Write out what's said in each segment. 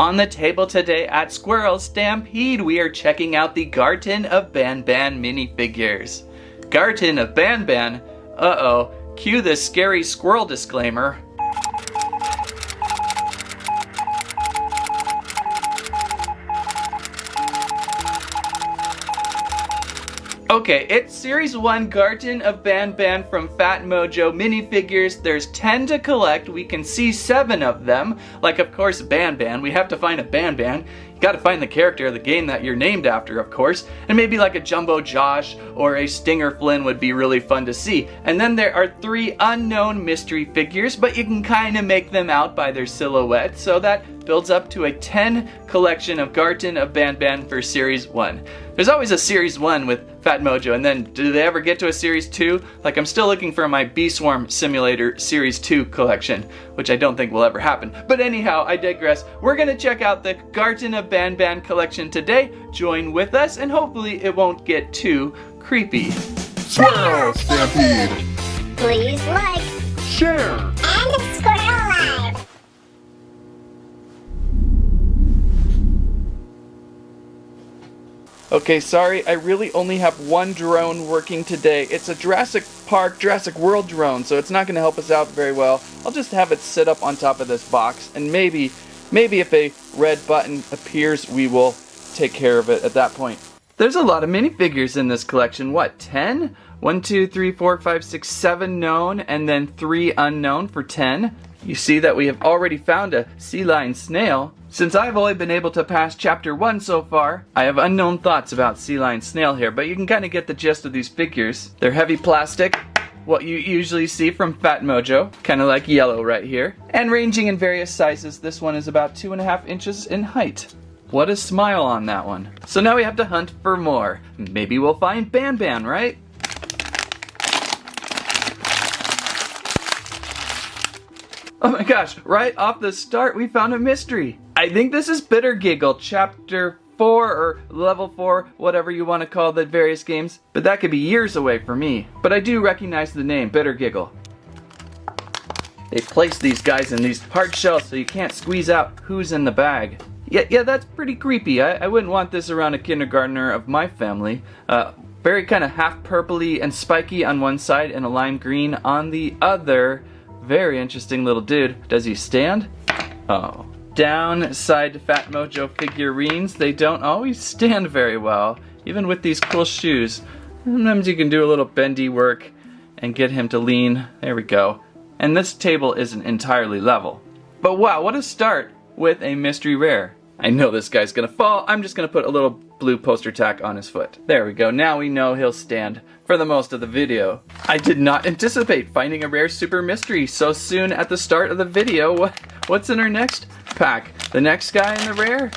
On the table today at Squirrel Stampede, we are checking out the Garten of Banban minifigures. Garten of Banban? Uh-oh, cue the scary squirrel disclaimer. Okay, it's Series 1 Garten of Banban from PhatMojo minifigures. There's 10 to collect. We can see 7 of them. Like, of course, Banban. We have to find a Banban. You gotta find the character of the game that you're named after, of course. And maybe like a Jumbo Josh or a Stinger Flynn would be really fun to see. And then there are 3 unknown mystery figures, but you can kind of make them out by their silhouette. So that builds up to a 10 collection of Garten of Banban for Series 1. There's always a Series 1 with PhatMojo, and then do they ever get to a Series 2? Like, I'm still looking for my Bee Swarm Simulator Series 2 collection, which I don't think will ever happen. But anyhow, I digress. We're gonna check out the Garten of Banban collection today. Join with us, and hopefully it won't get too creepy. Squirrel Stampede! Please like, Share! and Squirrel Live! Okay, sorry, I really only have one drone working today. It's a Jurassic Park, Jurassic World drone, so it's not going to help us out very well. I'll just have it sit up on top of this box, and maybe if a red button appears, we will take care of it at that point. There's a lot of minifigures in this collection. What, 10? 1, 2, 3, 4, 5, 6, 7 known, and then 3 unknown for 10. You see that we have already found a sea lion snail. Since I've only been able to pass chapter 1 so far, I have unknown thoughts about sea lion snail here, but you can kind of get the gist of these figures. They're heavy plastic, what you usually see from PhatMojo, kind of like yellow right here, and ranging in various sizes. This one is about 2.5 inches in height. What a smile on that one. So now we have to hunt for more. Maybe we'll find Banban, right? Oh my gosh, right off the start we found a mystery. I think this is Bitter Giggle, chapter 4 or level 4, whatever you want to call the various games. But that could be years away for me. But I do recognize the name, Bitter Giggle. They place these guys in these hard shells so you can't squeeze out who's in the bag. Yeah, that's pretty creepy. I wouldn't want this around a kindergartner of my family. Very kind of half purpley and spiky on one side and a lime green on the other. Very interesting little dude. Does he stand? Oh. Downside to PhatMojo figurines, they don't always stand very well. Even with these cool shoes. Sometimes you can do a little bendy work and get him to lean. There we go. And this table isn't entirely level. But wow, what a start with a mystery rare. I know this guy's gonna fall. I'm just gonna put a little blue poster tack on his foot. There we go. Now we know he'll stand for the most of the video. I did not anticipate finding a rare super mystery so soon at the start of the video. What's in our next pack? The next guy in the rare?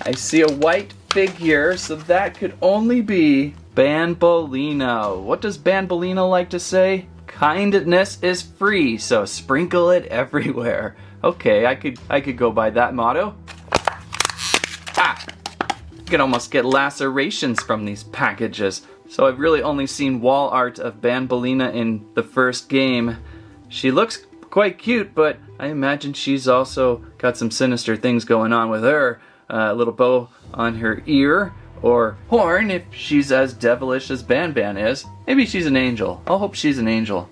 I see a white figure, so that could only be Banbaleena. What does Banbaleena like to say? Kindness is free, so sprinkle it everywhere. Okay, I could go by that motto. Ah! You can almost get lacerations from these packages. So I've really only seen wall art of Banbaleena in the first game. She looks quite cute, but I imagine she's also got some sinister things going on with her. A little bow on her ear, or horn if she's as devilish as Banban is. Maybe she's an angel. I'll hope she's an angel.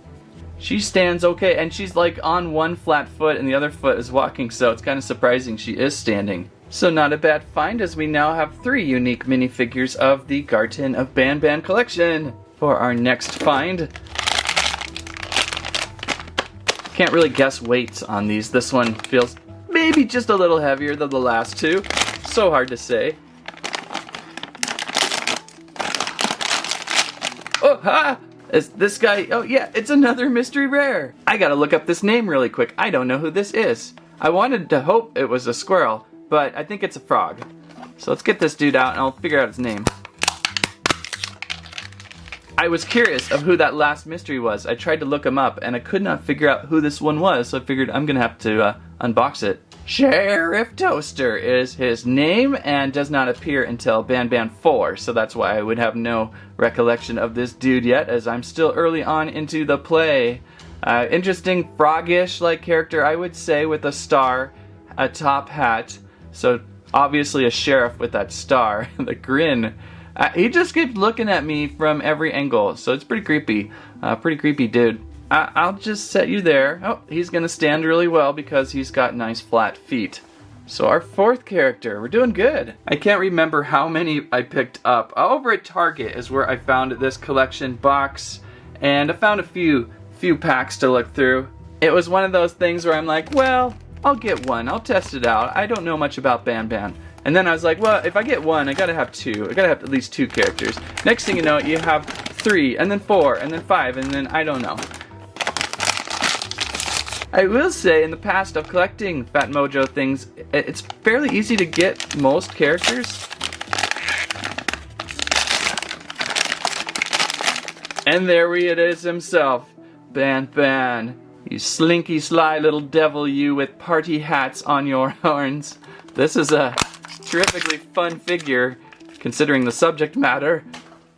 She stands okay, and she's like on one flat foot and the other foot is walking, so it's kind of surprising she is standing. So not a bad find, as we now have 3 unique minifigures of the Garten of Banban collection. For our next find, can't really guess weights on these. This one feels maybe just a little heavier than the last 2. So hard to say. Oh, ha! Is this guy? Oh yeah, it's another mystery rare. I gotta look up this name really quick. I don't know who this is. I wanted to hope it was a squirrel, but I think it's a frog. So let's get this dude out and I'll figure out his name. I was curious of who that last mystery was. I tried to look him up and I could not figure out who this one was, so I figured I'm gonna have to unbox it. Sheriff Toaster is his name and does not appear until Banban 4, so that's why I would have no recollection of this dude yet, as I'm still early on into the play. Interesting frogish-like character, I would say, with a star, a top hat, so obviously a sheriff with that star, the grin. He just keeps looking at me from every angle, so it's pretty creepy. Pretty creepy dude. I'll just set you there. Oh, he's gonna stand really well because he's got nice flat feet. So our fourth character, we're doing good. I can't remember how many I picked up. Over at Target is where I found this collection box, and I found a few packs to look through. It was one of those things where I'm like, well, I'll get one, I'll test it out. I don't know much about Banban. And then I was like, well, if I get one, I gotta have two. I gotta have at least 2 characters. Next thing you know, you have 3, and then 4, and then 5, and then I don't know. I will say, in the past of collecting PhatMojo things, it's fairly easy to get most characters. And there it is himself, Banban. You slinky sly little devil, you with party hats on your horns. This is a terrifically fun figure, considering the subject matter.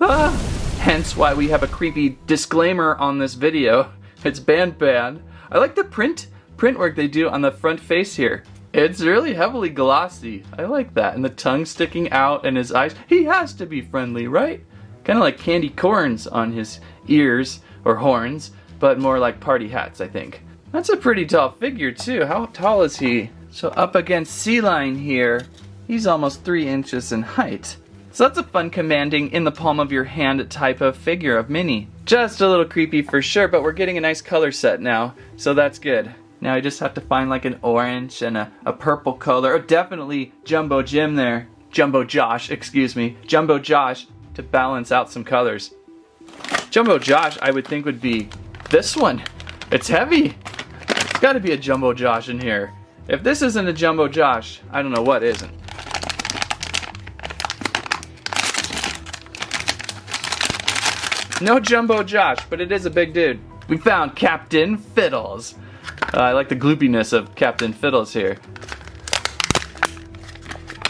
Hence why we have a creepy disclaimer on this video. It's Banban. I like the print work they do on the front face here. It's really heavily glossy. I like that. And the tongue sticking out and his eyes. He has to be friendly, right? Kind of like candy corns on his ears or horns, but more like party hats, I think. That's a pretty tall figure too. How tall is he? So up against Sea Lion here, he's almost 3 inches in height. So that's a fun commanding in the palm of your hand type of figure of Mini. Just a little creepy for sure, but we're getting a nice color set now, so that's good. Now I just have to find like an orange and a purple color. Oh, definitely Jumbo Jim there. Jumbo Josh, excuse me. Jumbo Josh to balance out some colors. Jumbo Josh I would think would be this one. It's heavy. There's gotta be a Jumbo Josh in here. If this isn't a Jumbo Josh, I don't know what isn't. No Jumbo Josh, but it is a big dude. We found Captain Fiddles. I like the gloopiness of Captain Fiddles here.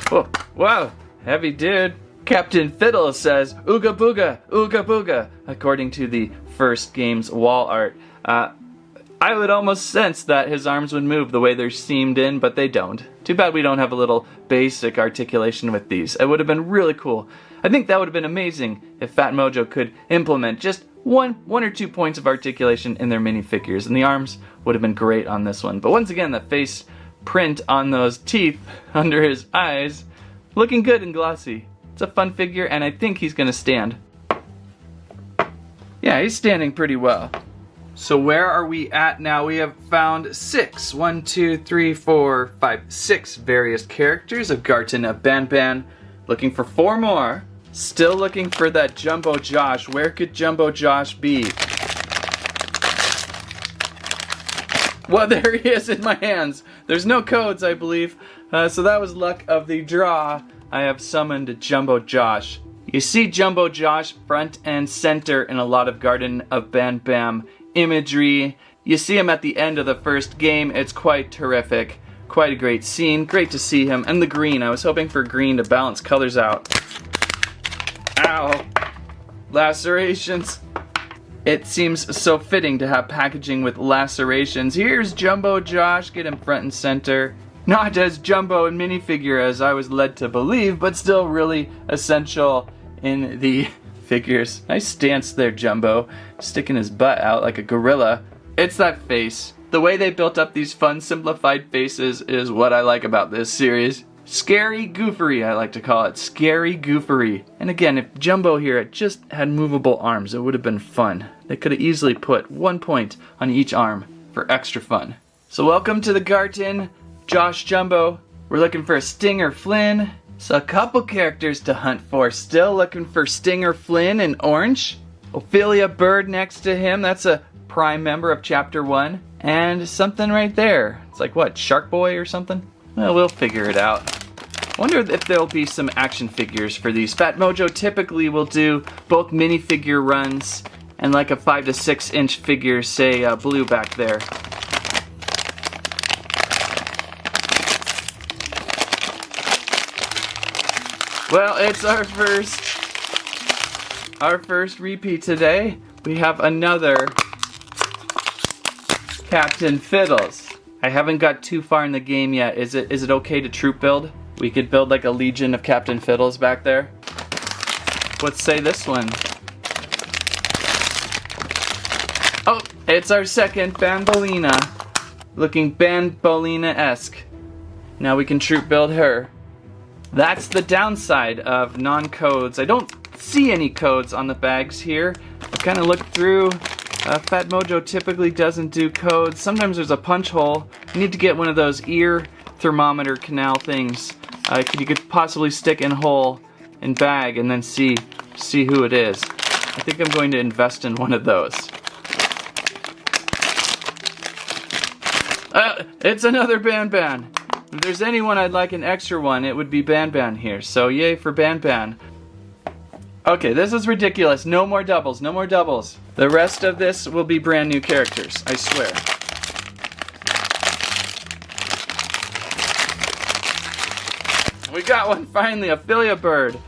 Whoa, whoa, heavy dude. Captain Fiddles says, ooga booga, according to the first game's wall art. I would almost sense that his arms would move the way they're seamed in, but they don't. Too bad we don't have a little basic articulation with these. It would have been really cool. I think that would have been amazing if PhatMojo could implement just one or 2 points of articulation in their minifigures, and the arms would have been great on this one. But once again, the face print on those teeth under his eyes, looking good and glossy. It's a fun figure, and I think he's gonna stand. Yeah, he's standing pretty well. So where are we at now? We have found 6, 1, 2, 3, 4, 5, 6 various characters of Garten of Banban. Looking for 4 more. Still looking for that Jumbo Josh. Where could Jumbo Josh be? Well, there he is in my hands. There's no codes, I believe. So that was luck of the draw. I have summoned Jumbo Josh. You see Jumbo Josh front and center in a lot of Garten of Banban imagery. You see him at the end of the first game. It's quite terrific. Quite a great scene. Great to see him. And the green. I was hoping for green to balance colors out. Ow. Lacerations. It seems so fitting to have packaging with lacerations. Here's Jumbo Josh. Get him front and center. Not as Jumbo and minifigure as I was led to believe, but still really essential in the figures. Nice stance there, Jumbo. Sticking his butt out like a gorilla. It's that face. The way they built up these fun, simplified faces is what I like about this series. Scary goofery, I like to call it. Scary goofery. And again, if Jumbo here had just had movable arms, it would have been fun. They could have easily put 1 point on each arm for extra fun. So welcome to the Garten, Josh Jumbo. We're looking for a Stinger Flynn. So a couple characters to hunt for. Still looking for Stinger Flynn in orange. Opila Bird next to him. That's a prime member of Chapter 1. And something right there. It's like what, Shark Boy or something? Well, we'll figure it out. Wonder if there'll be some action figures for these. PhatMojo typically will do both minifigure runs and like a 5 to 6 inch figure, say Blue back there. Well, it's our first repeat today. We have another Captain Fiddles. I haven't got too far in the game yet. Is it okay to troop build? We could build like a legion of Captain Fiddles back there. Let's say this one. Oh, it's our second Banbaleena. Looking Banbaleena-esque. Now we can troop build her. That's the downside of non-codes. I don't see any codes on the bags here. I've kind of looked through. PhatMojo typically doesn't do codes. Sometimes there's a punch hole. You need to get one of those ear thermometer canal things. You could possibly stick in hole and bag and then see who it is. I think I'm going to invest in one of those. It's another Banban. If there's anyone I'd like an extra one, it would be Banban here. So yay for Banban. Okay, this is ridiculous. No more doubles, no more doubles. The rest of this will be brand new characters, I swear. We got one finally, Opila Bird.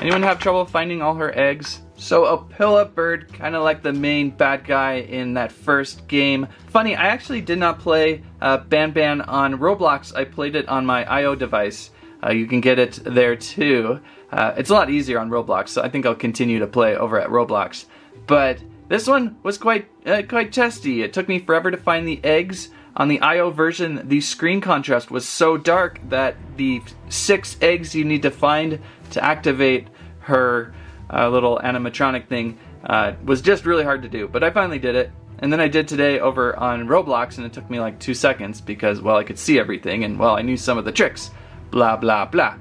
Anyone have trouble finding all her eggs? So Opila Bird, kind of like the main bad guy in that first game. Funny, I actually did not play Banban on Roblox. I played it on my IO device. You can get it there too. It's a lot easier on Roblox, so I think I'll continue to play over at Roblox. But this one was quite testy. It took me forever to find the eggs. On the IO version, the screen contrast was so dark that the 6 eggs you need to find to activate her little animatronic thing was just really hard to do. But I finally did it. And then I did today over on Roblox, and it took me like 2 seconds because, well, I could see everything and, well, I knew some of the tricks. Blah, blah, blah.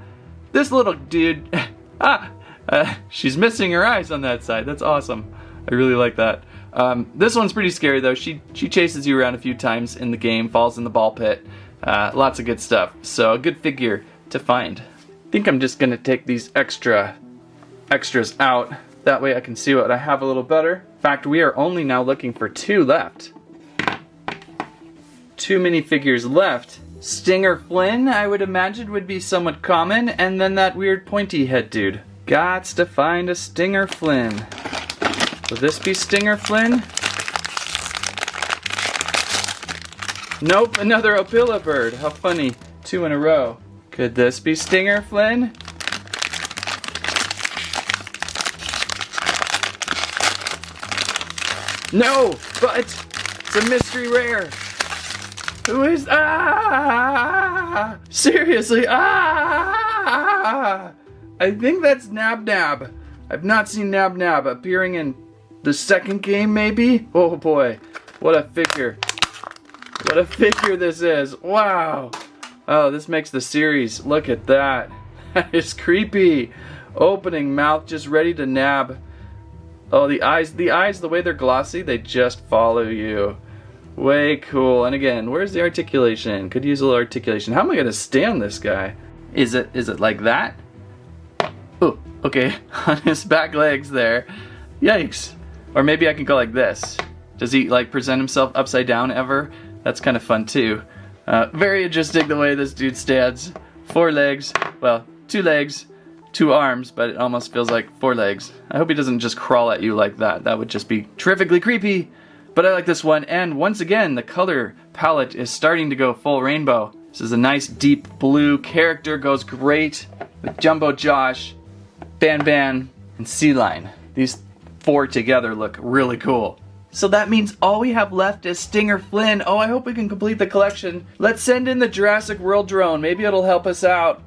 This little dude, she's missing her eyes on that side. That's awesome. I really like that. This one's pretty scary though. She chases you around a few times in the game, falls in the ball pit. Lots of good stuff. So a good figure to find. I think I'm just gonna take these extras out. That way I can see what I have a little better. In fact, we are only now looking for 2 left. 2 minifigures left. Stinger Flynn, I would imagine, would be somewhat common, and then that weird pointy head dude. Gots to find a Stinger Flynn. Will this be Stinger Flynn? Nope, another Opila Bird. How funny. 2 in a row. Could this be Stinger Flynn? No, but it's a mystery rare. Who is seriously I think that's Nabnab. I've not seen Nabnab appearing in the second game maybe? Oh boy, what a figure. What a figure this is. Wow. Oh, this makes the series. Look at that. That is creepy. Opening mouth just ready to nab. Oh, the eyes, the way they're glossy, they just follow you. Way cool. And again, where's the articulation? Could use a little articulation. How am I gonna stand this guy? Is it like that? Oh, okay. On his back legs there. Yikes. Or maybe I can go like this. Does he like present himself upside down ever? That's kind of fun too. Very interesting the way this dude stands. 4 legs. Well, 2 legs, 2 arms, but it almost feels like 4 legs. I hope he doesn't just crawl at you like that. That would just be terrifically creepy. But I like this one, and once again, the color palette is starting to go full rainbow. This is a nice deep blue character, goes great with Jumbo Josh, Banban, and Sea Lion. These 4 together look really cool. So that means all we have left is Stinger Flynn. Oh, I hope we can complete the collection. Let's send in the Jurassic World drone. Maybe it'll help us out.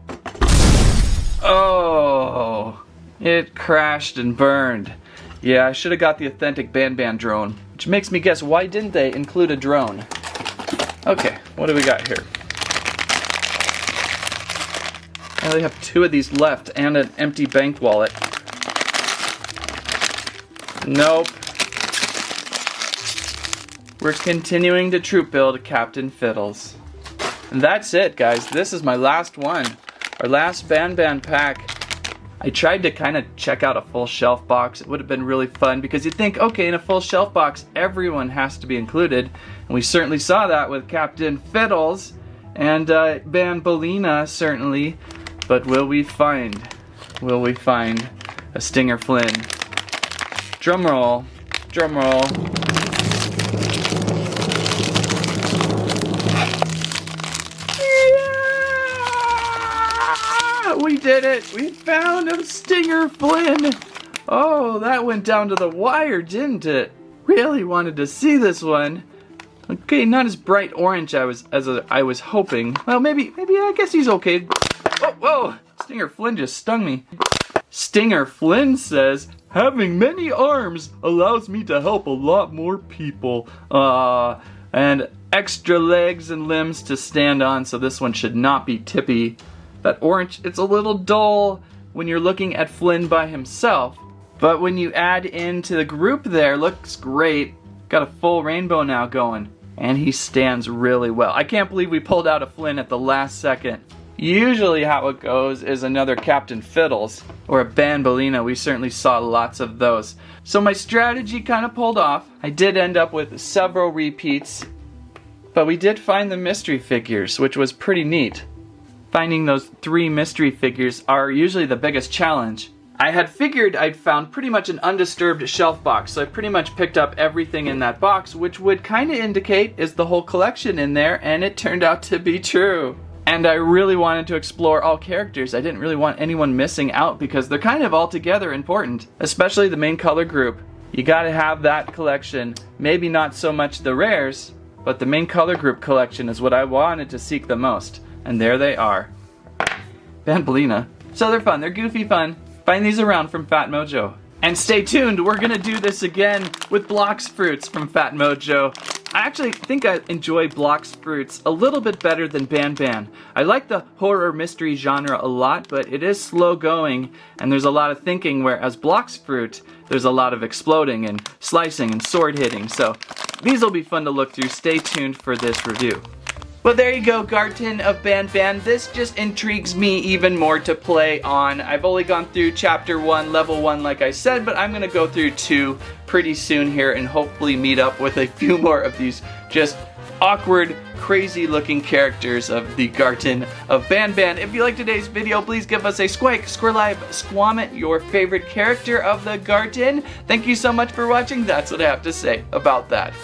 Oh, it crashed and burned. Yeah, I should have got the authentic Banban drone. Which makes me guess, why didn't they include a drone? Okay, what do we got here? I only have 2 of these left and an empty bank wallet. Nope. We're continuing to troop build Captain Fiddles. And that's it, guys. This is my last one. Our last Banban pack. I tried to kind of check out a full shelf box. It would have been really fun because you'd think, okay, in a full shelf box, everyone has to be included. And we certainly saw that with Captain Fiddles. and Banbaleena certainly. But will we find a Stinger Flynn? Drum roll, drum roll. Yeah! We did it! We found a Stinger Flynn! Oh, that went down to the wire, didn't it? Really wanted to see this one. Okay, not as bright orange as I was hoping. Well, maybe I guess he's okay. Oh, whoa! Stinger Flynn just stung me. Stinger Flynn says, having many arms allows me to help a lot more people. And extra legs and limbs to stand on, so this one should not be tippy. That orange, it's a little dull when you're looking at Flynn by himself. But when you add into the group there, looks great. Got a full rainbow now going. And he stands really well. I can't believe we pulled out a Flynn at the last second. Usually how it goes is another Captain Fiddles or a Banbaleena. We certainly saw lots of those. So my strategy kind of pulled off. I did end up with several repeats, but we did find the mystery figures, which was pretty neat. Finding those 3 mystery figures are usually the biggest challenge. I had figured I'd found pretty much an undisturbed shelf box, so I pretty much picked up everything in that box, which would kind of indicate is the whole collection in there, and it turned out to be true. And I really wanted to explore all characters. I didn't really want anyone missing out because they're kind of all together important, especially the main color group. You gotta have that collection. Maybe not so much the rares, but the main color group collection is what I wanted to seek the most. And there they are. Banbaleena. So they're fun, they're goofy fun. Find these around from PhatMojo. And stay tuned, we're gonna do this again with Blox Fruits from PhatMojo. I actually think I enjoy Blox Fruits a little bit better than Banban. I like the horror mystery genre a lot, but it is slow going and there's a lot of thinking, whereas Blox Fruit, there's a lot of exploding and slicing and sword hitting. So these will be fun to look through. Stay tuned for this review. Well, there you go, Garten of Banban. This just intrigues me even more to play on. I've only gone through Chapter 1, Level 1, like I said, but I'm going to go through 2 pretty soon here and hopefully meet up with a few more of these just awkward, crazy-looking characters of the Garten of Banban. If you liked today's video, please give us a squike, squirrelive, squammet, your favorite character of the Garten. Thank you so much for watching. That's what I have to say about that.